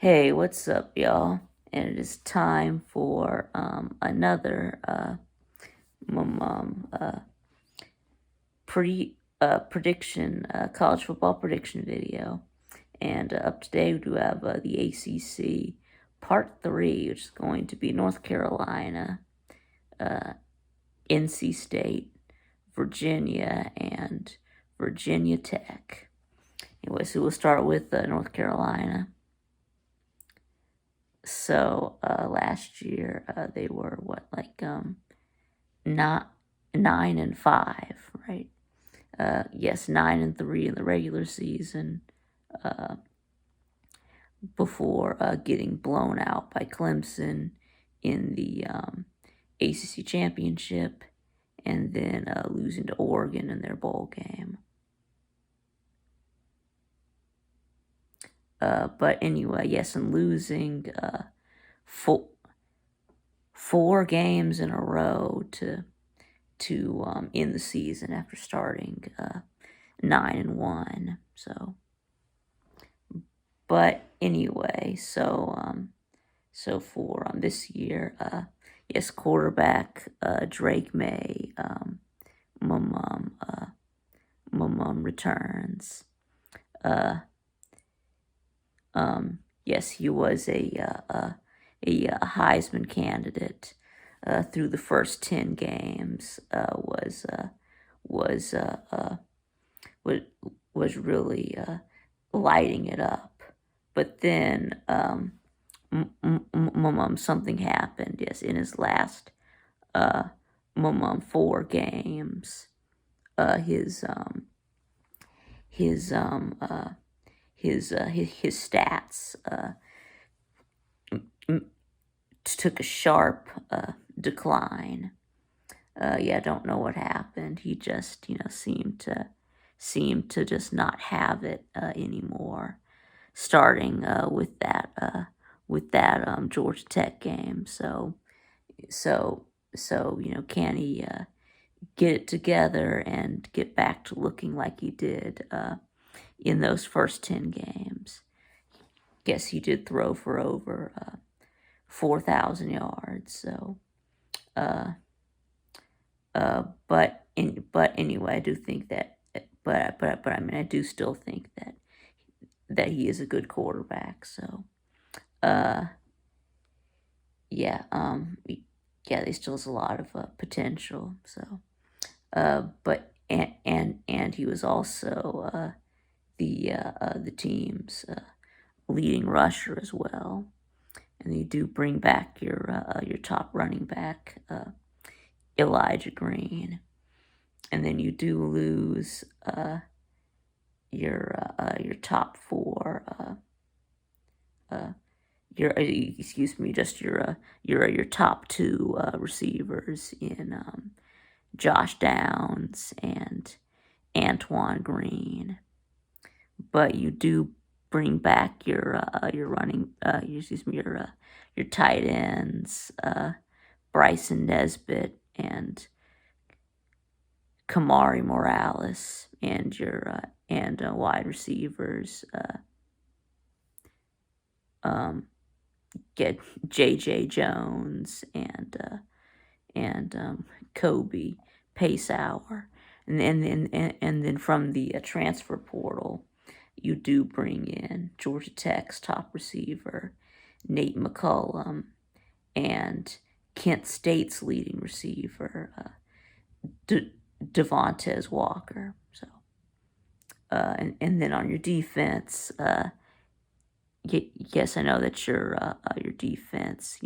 Hey, what's up, y'all? And it is time for another mum prediction college football prediction video. And up today we do have the ACC Part 3, which is going to be North Carolina, NC State, Virginia, and Virginia Tech. Anyway, so we'll start with North Carolina. So last year they were not 9-5, right? Yes, 9-3 in the regular season before getting blown out by Clemson in the ACC championship, and then losing to Oregon in their bowl game. But anyway, yes, and losing four games in a row to end the season after starting 9-1. So, but anyway, so for this year, yes, quarterback Drake May, returns. Yes, he was a Heisman candidate through the first 10 games. Was was really lighting it up, but then something happened. Yes, in his last 4 games, his stats took a sharp decline. Yeah, I don't know what happened. He just, seemed to just not have it anymore. Starting with that Georgia Tech game. So can he get it together and get back to looking like he did in those first 10 games? Guess he did throw for over 4,000 yards. So, but anyway, I do think that, but I mean, I do still think that he is a good quarterback. So, yeah, there still has a lot of potential. So, but and he was also the team's leading rusher as well. And you do bring back your top running back, Elijah Green, and then you do lose your top 4. Your top 2 receivers in Josh Downs and Antoine Green, but you do bring back your tight ends, Bryson Nesbitt and Kamari Morales, and your wide receivers, get J.J. Jones and Kobe Pacehour, and then from the transfer portal, you do bring in Georgia Tech's top receiver, Nate McCullum, and Kent State's leading receiver, Devontae Walker. So, and then on your defense, yes, I know that your defense,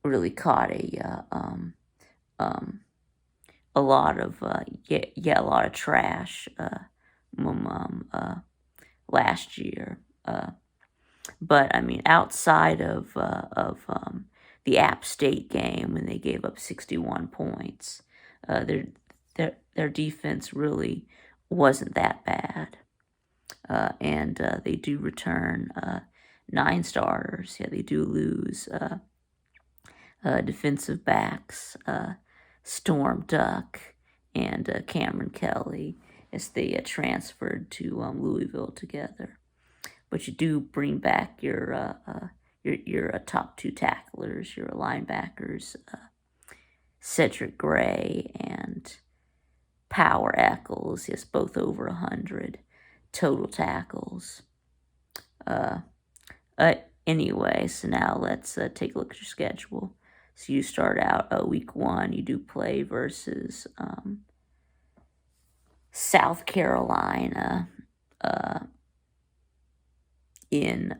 really caught a lot of a lot of trash last year. But I mean, outside of the App State game when they gave up 61 points, their defense really wasn't that bad. And they do return 9 starters. Yeah, they do lose defensive backs, Storm Duck and Cameron Kelly, as they transferred to Louisville together. But you do bring back your top two tacklers, your linebackers, Cedric Gray and Power Eccles. Yes, both over 100 total tackles. Anyway, so now let's take a look at your schedule. So you start out week 1. You do play versus South Carolina in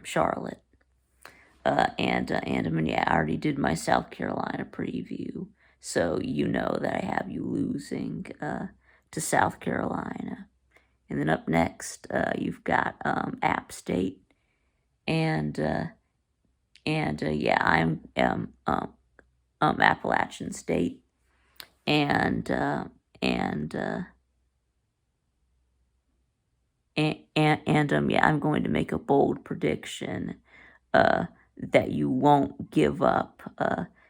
Charlotte. And I mean, yeah, I already did my South Carolina preview, so you know that I have you losing to South Carolina. And then up next, you've got App State, and yeah, I'm Appalachian State, and yeah, I'm going to make a bold prediction that you won't give up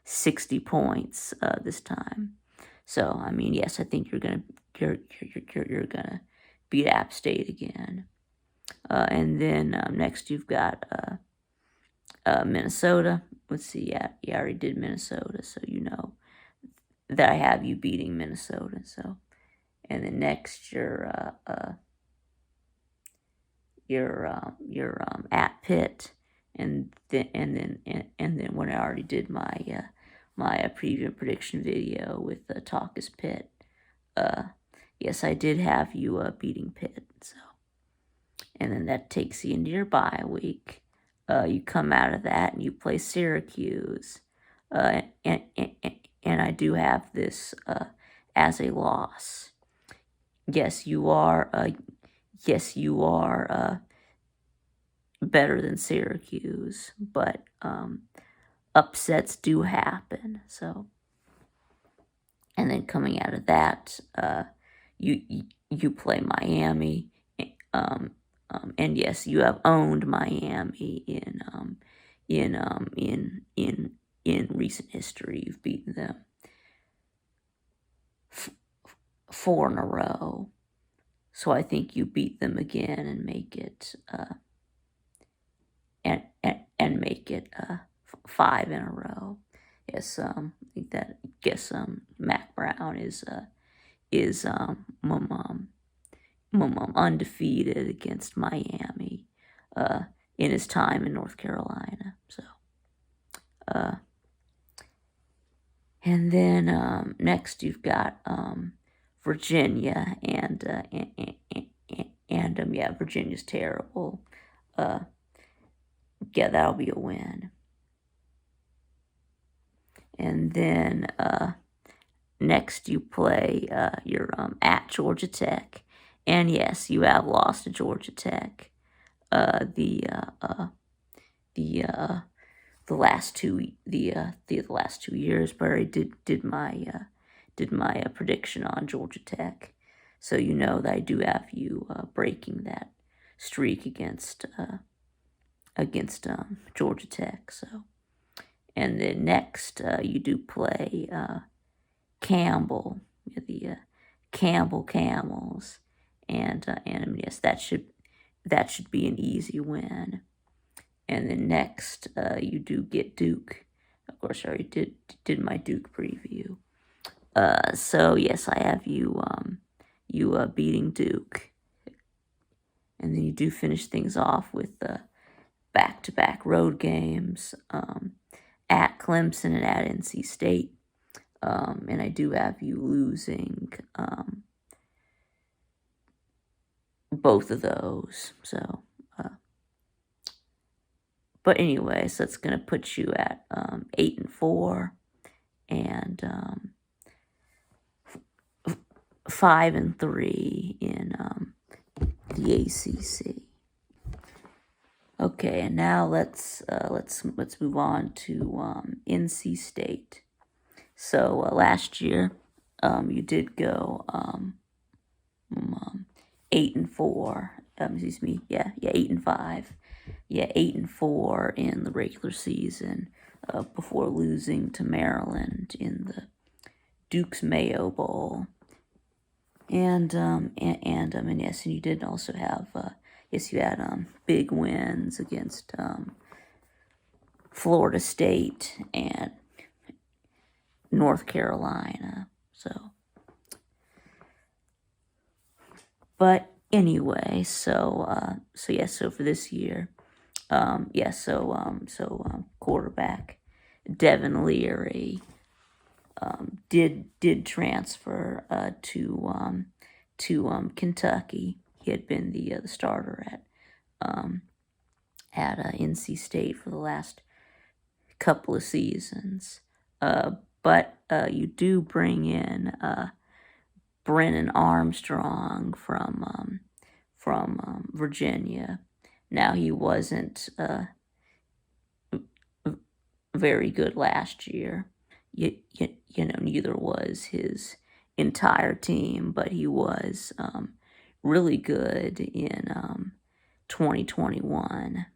60 points this time. So I mean, yes, I think you're gonna beat App State again. And then next you've got Minnesota. Let's see, yeah, I already did Minnesota, so you know that I have you beating Minnesota. So, and then next you're at Pitt, and then when I already did my preview and prediction video with Talk is Pitt, yes, I did have you beating Pitt. So, and then that takes you into your bye week. You come out of that and you play Syracuse, and I do have this as a loss. Yes, you are. Yes, you are better than Syracuse, but upsets do happen. So, and then coming out of that, you play Miami, and yes, you have owned Miami in recent history. You've beaten them 4 in a row. So I think you beat them again and make it and make it 5 in a row. Yes, I think that Mac Brown is undefeated against Miami in his time in North Carolina. So, and then next you've got Virginia, and yeah, Virginia's terrible. Yeah, that'll be a win. And then next you play you're at Georgia Tech, and yes, you have lost to Georgia Tech the last 2 years, but I did my prediction on Georgia Tech, so you know that I do have you breaking that streak against Georgia Tech. So, and then next you do play Campbell, the Campbell Camels, and yes, that should be an easy win. And then next you do get Duke. Of course, I already did my Duke preview. So yes, I have you beating Duke, and then you do finish things off with back-to-back road games at Clemson and at NC State. And I do have you losing both of those. So, but anyway, so it's going to put you at 8-4 and 5-3 in the ACC. Okay, and now let's move on to NC State. So last year, you did go 8-4. Excuse me. Yeah, 8-5. Yeah, 8-4 in the regular season before losing to Maryland in the Duke's Mayo Bowl. And yes, and you did also have yes, you had big wins against Florida State and North Carolina. But anyway, so for this year, quarterback Devin Leary did transfer to Kentucky. He had been the starter at NC State for the last couple of seasons. But you do bring in Brennan Armstrong from Virginia. Now he wasn't very good last year. Neither was his entire team, but he was really good in 2021.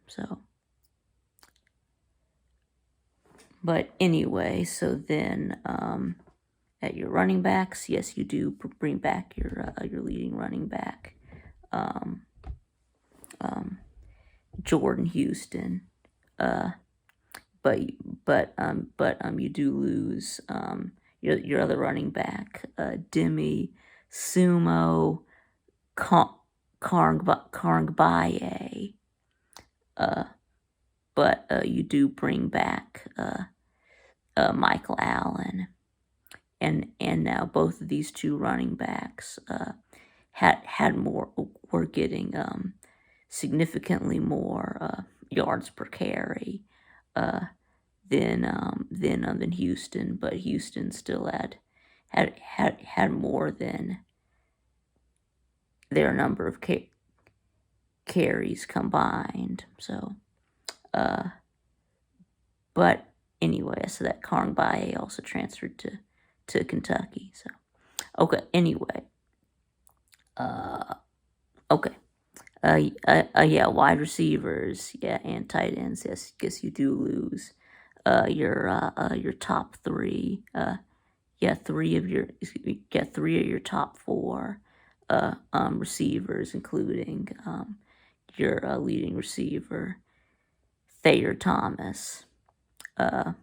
But anyway, so then at your running backs, yes, you do bring back your leading running back, Jordan Houston. But you do lose your other running back, Demi Sumo Karngbaye. But you do bring back Michael Allen, and now both of these two running backs were getting significantly more yards per carry than Houston, but Houston still had more than their number of carries combined. But anyway, so that Karngbaye also transferred to Kentucky. So okay, anyway. Okay. Wide receivers, and tight ends. Yes, guess you do lose your top three. Three of your top four receivers, including your leading receiver, Thayer Thomas. But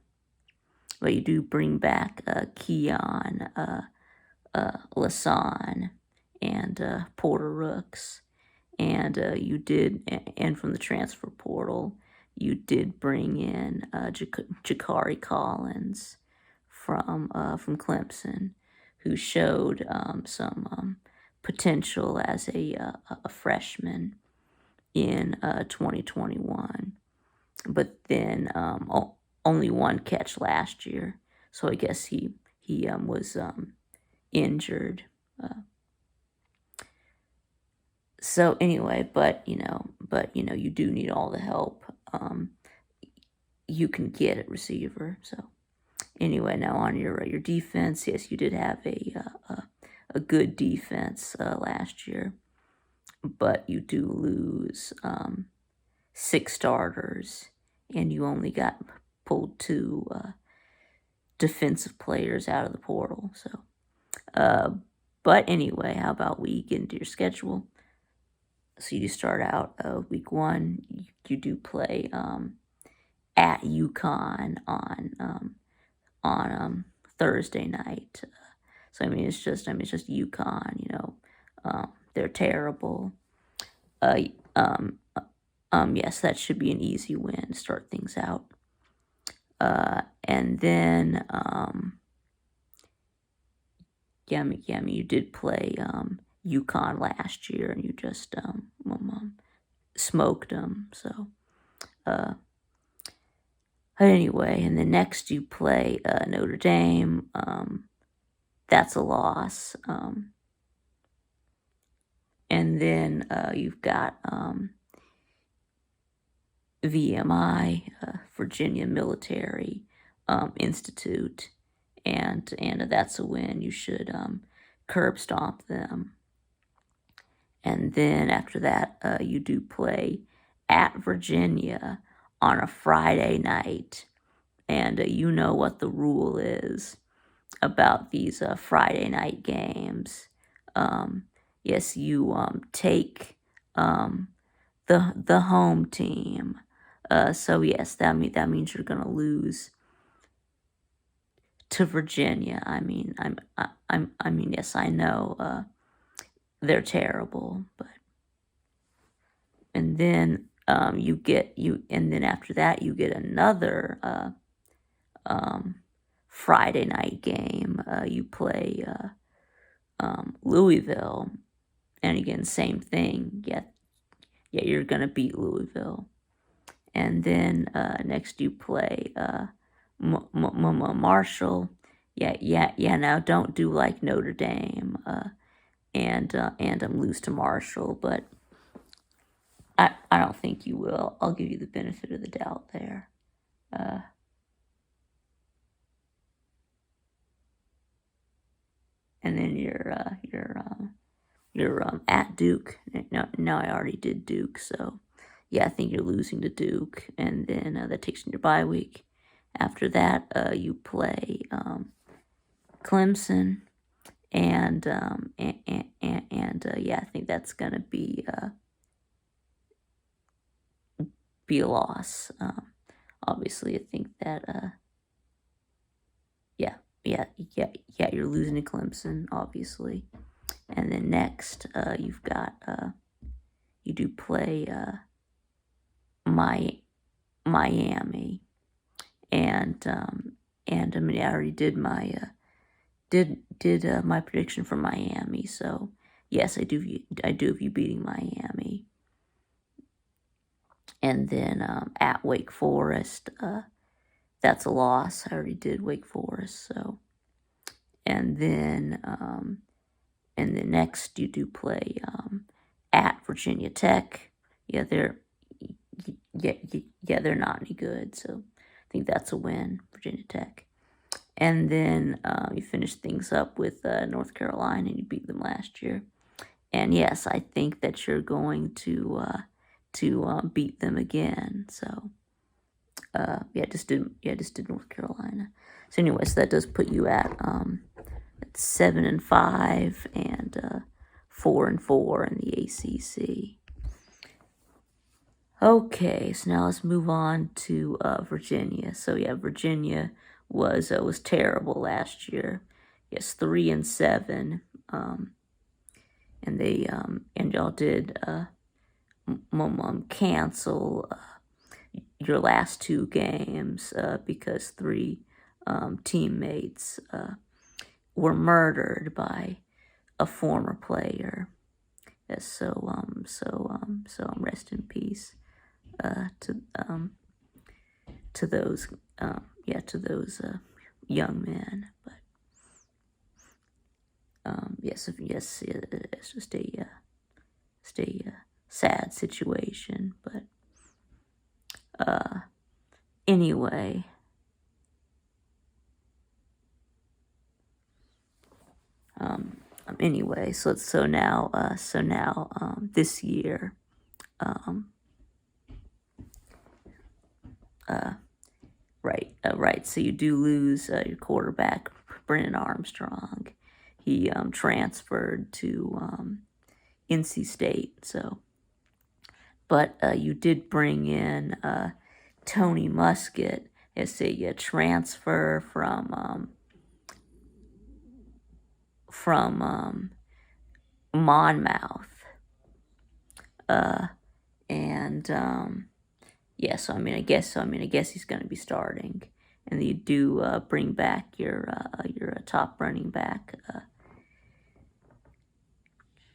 you do bring back Keon Lasan and Porter Rooks. And you did, and from the transfer portal, you did bring in Jakari Collins from Clemson, who showed some potential as a freshman in 2021, but then only one catch last year. So I guess he was injured. So anyway, but you do need all the help you can get at receiver. So anyway, now on your defense, yes, you did have a good defense last year, but you do lose 6 starters, and you only got pulled 2 defensive players out of the portal. So, but anyway, how about we get into your schedule? So you do start out week 1. You do play at UConn on Thursday night. So it's just UConn. They're terrible. Yes, that should be an easy win to start things out. And then you did play UConn last year, and you just smoked them. So anyway, and then next you play Notre Dame. That's a loss. And then you've got VMI, Virginia Military Institute, and that's a win. You should curb stomp them. And then after that, you do play at Virginia on a Friday night. And you know what the rule is about these Friday night games. yes, you take the home team. So yes, that means you're gonna lose to Virginia. I mean, yes, I know they're terrible, but and then and then after that you get another um, Friday night game. You play Louisville, and again, same thing. Yeah, you're gonna beat Louisville, and then next you play Marshall. Yeah. Now don't do like Notre Dame and lose to Marshall, but I don't think you will. I'll give you the benefit of the doubt there. Uh, and then you're at Duke. No, I already did Duke, so yeah, I think you're losing to Duke, and then that takes you to your bye week. After that, you play Clemson, and yeah, I think that's gonna be a loss. Obviously, I think that yeah, you're losing to Clemson, obviously, and then next you've got you do play my Miami, and I mean I already did my my prediction for Miami, so yes, I do have you beating Miami, and then at Wake Forest, that's a loss. I already did Wake Forest, so and then next you do play at Virginia Tech. Yeah, they're not any good, so I think that's a win, Virginia Tech. And then you finish things up with North Carolina, and you beat them last year. And yes, I think that you're going to beat them again. So just did North Carolina. So anyways, that does put you at 7-5 and 4-4 in the ACC. Okay, so now let's move on to Virginia. So yeah, Virginia was terrible last year. Yes, 3-7, and they and y'all did cancel your last two games because three teammates were murdered by a former player. Yes, so rest in peace to those young men. But yes, it's just a sad situation. But anyway. Anyway, so now this year, right. So you do lose your quarterback, Brennan Armstrong. He transferred to NC State. So, but you did bring in Tony Muskett as a transfer from Monmouth. And yeah, so I mean, I guess he's going to be starting, and you do bring back your top running back,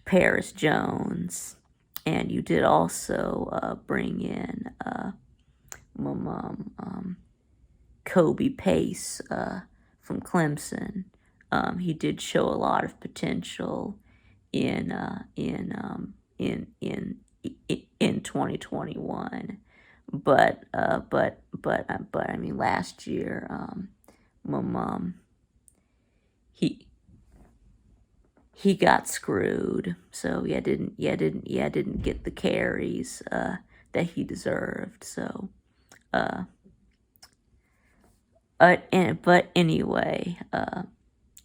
Paris Jones, and you did also bring in Kobe Pace from Clemson. He did show a lot of potential in 2021, but I mean last year he got screwed, so didn't get the carries that he deserved. So but anyway,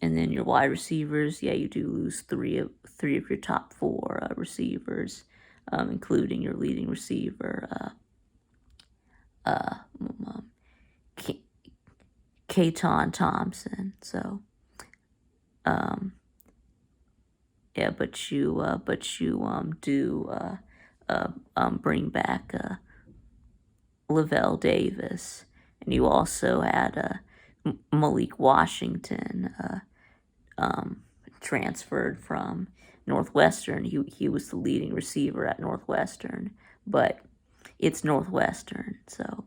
And then your wide receivers, yeah, you do lose three of your top four receivers, including your leading receiver, K- Katon Thompson. So, um, yeah, but you do bring back Lavelle Davis, and you also had Malik Washington transferred from Northwestern. He was the leading receiver at Northwestern, but it's Northwestern, so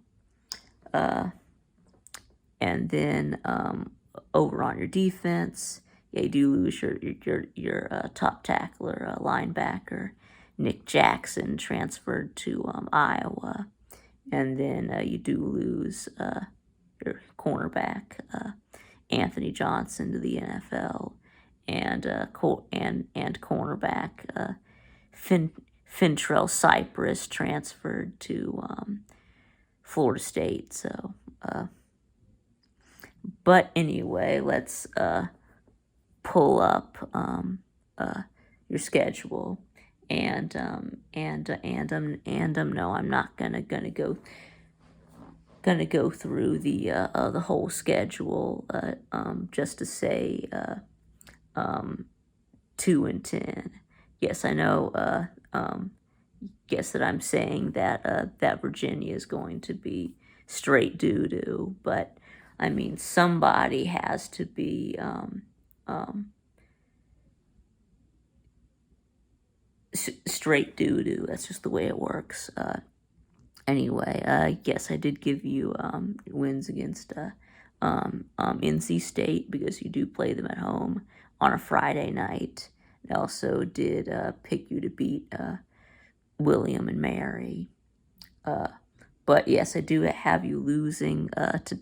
and then over on your defense, yeah, you do lose your top tackler, linebacker Nick Jackson, transferred to Iowa, and then you do lose your cornerback Anthony Johnson to the NFL, and and cornerback Fintrell Cypress transferred to Florida State. So, but anyway, let's pull up your schedule, and no, I'm not gonna go through the whole schedule, just to say 2-10. Yes, I know. Guess that I'm saying that that Virginia is going to be straight doo doo, but I mean somebody has to be straight doo doo. That's just the way it works. Anyway, yes, I did give you wins against NC State, because you do play them at home on a Friday night. I also did pick you to beat William and Mary. But yes, I do have you losing to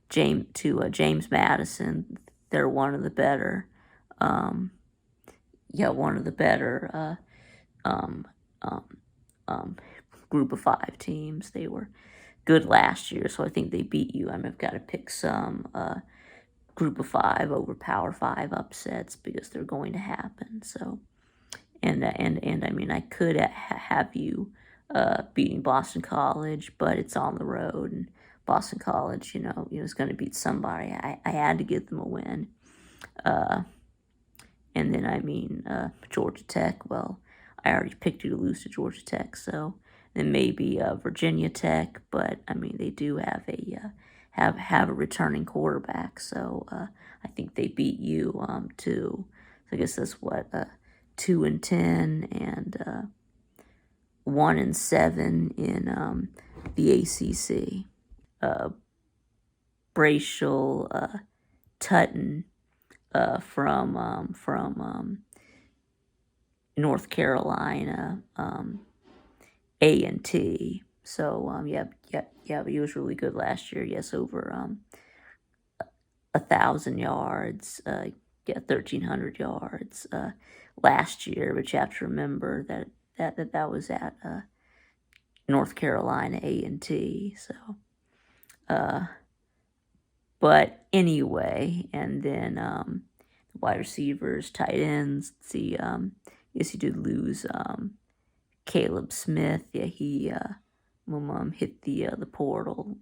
James Madison. They're one of the better, one of the better um, um, um, group of five teams. They were good last year, so I think they beat you. I've got to pick some group of five over power five upsets, because they're going to happen. So, and I mean, I could have you beating Boston College, but it's on the road, and Boston College, is going to beat somebody. I had to give them a win. And then, I mean, Georgia Tech, well, I already picked you to lose to Georgia Tech, so then maybe Virginia Tech, but I mean, they do have a returning quarterback, so I think they beat you too. So I guess that's what 2-10 and 1-7 in the ACC. Bracial Tutton from North Carolina, A&T. So but he was really good last year. Yes, over 1,000 yards. 1,300 yards last year. But you have to remember that was at North Carolina A&T. So, but anyway, and then wide receivers, tight ends. Let's see, yes, he did lose Caleb Smith. Yeah, he hit the portal.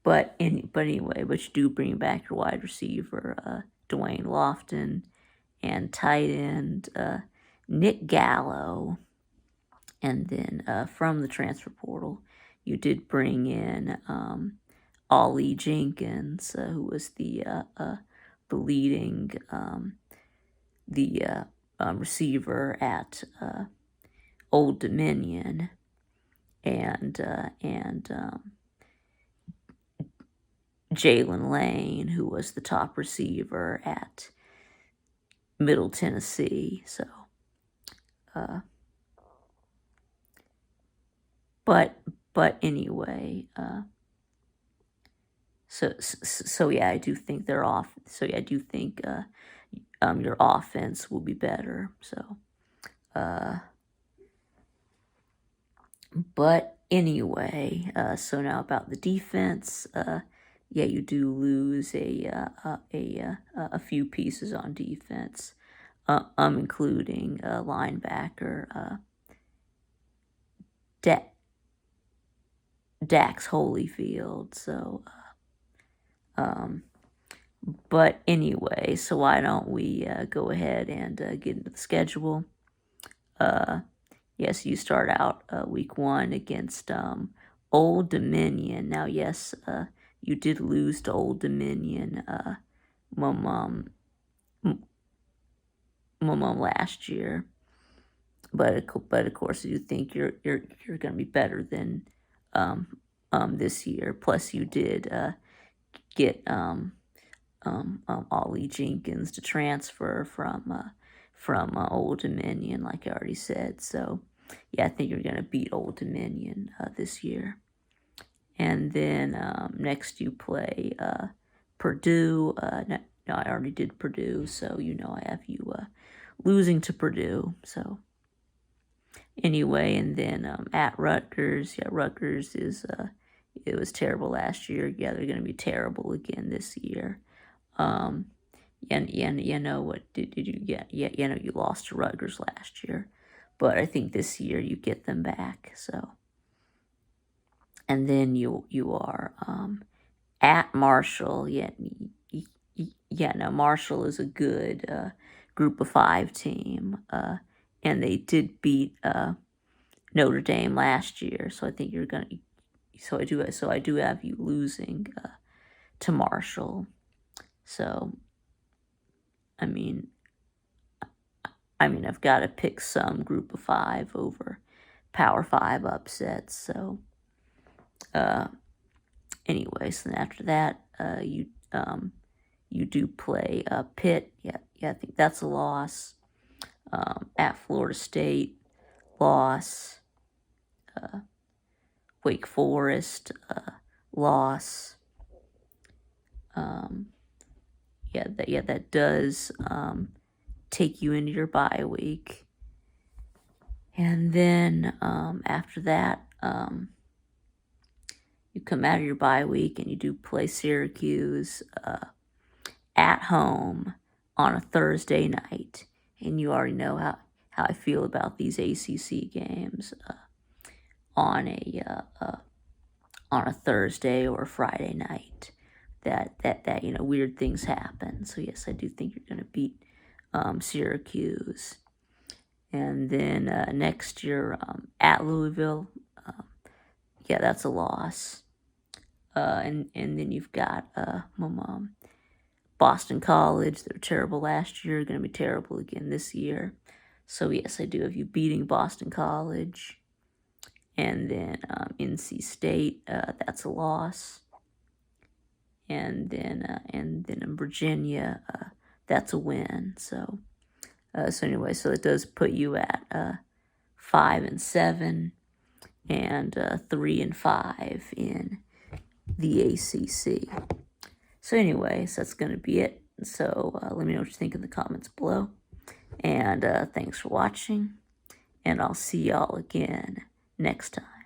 But anyway, but you do bring back your wide receiver, Dwayne Lofton, and tight end Nick Gallo. And then from the transfer portal, you did bring in Ollie Jenkins, who was the leading receiver at Old Dominion, and Jalen Lane, who was the top receiver at Middle Tennessee. So, but anyway, so yeah, I do think they're off. So yeah, I do think your offense will be better. So, but anyway, so now about the defense. yeah, you do lose a few pieces on defense, including linebacker da- Dax Holyfield. So, um, but anyway, so why don't we go ahead and get into the schedule? Yes, you start out week 1 against Old Dominion. Now, yes, you did lose to Old Dominion mum, um, m- last year, but of course, you think you're going to be better than um, this year. Plus, you did get Ollie Jenkins to transfer from Old Dominion, like I already said. So, yeah, I think you're going to beat Old Dominion this year. And then next you play Purdue. No, I already did Purdue, so I have you losing to Purdue. So anyway, and then at Rutgers, yeah, Rutgers is it was terrible last year. Yeah, they're going to be terrible again this year. Um, and you know what did you get? Yeah, you lost to Rutgers last year, but I think this year you get them back. So, and then you are at Marshall. Yeah, yeah. No, Marshall is a good Group of 5 team, and they did beat Notre Dame last year. So I think you're gonna. So I do have you losing to Marshall. So I mean, I've got to pick some Group of 5 over Power 5 upsets. So, anyways, then after that, you do play Pitt. Yeah, I think that's a loss. At Florida State, loss. Wake Forest, loss. That does take you into your bye week. And then after that, you come out of your bye week and you do play Syracuse at home on a Thursday night. And you already know how I feel about these ACC games on a Thursday or a Friday night. That weird things happen. So yes, I do think you're going to beat Syracuse. And then next year at Louisville, yeah, that's a loss. And then you've got Boston College. They were terrible last year. Going to be terrible again this year. So yes, I do have you beating Boston College. And then NC State, that's a loss. And then in Virginia, that's a win. So anyway, so it does put you at 5-7 and 3-5 in the ACC. So anyway, so that's going to be it. So let me know what you think in the comments below. And thanks for watching. And I'll see y'all again next time.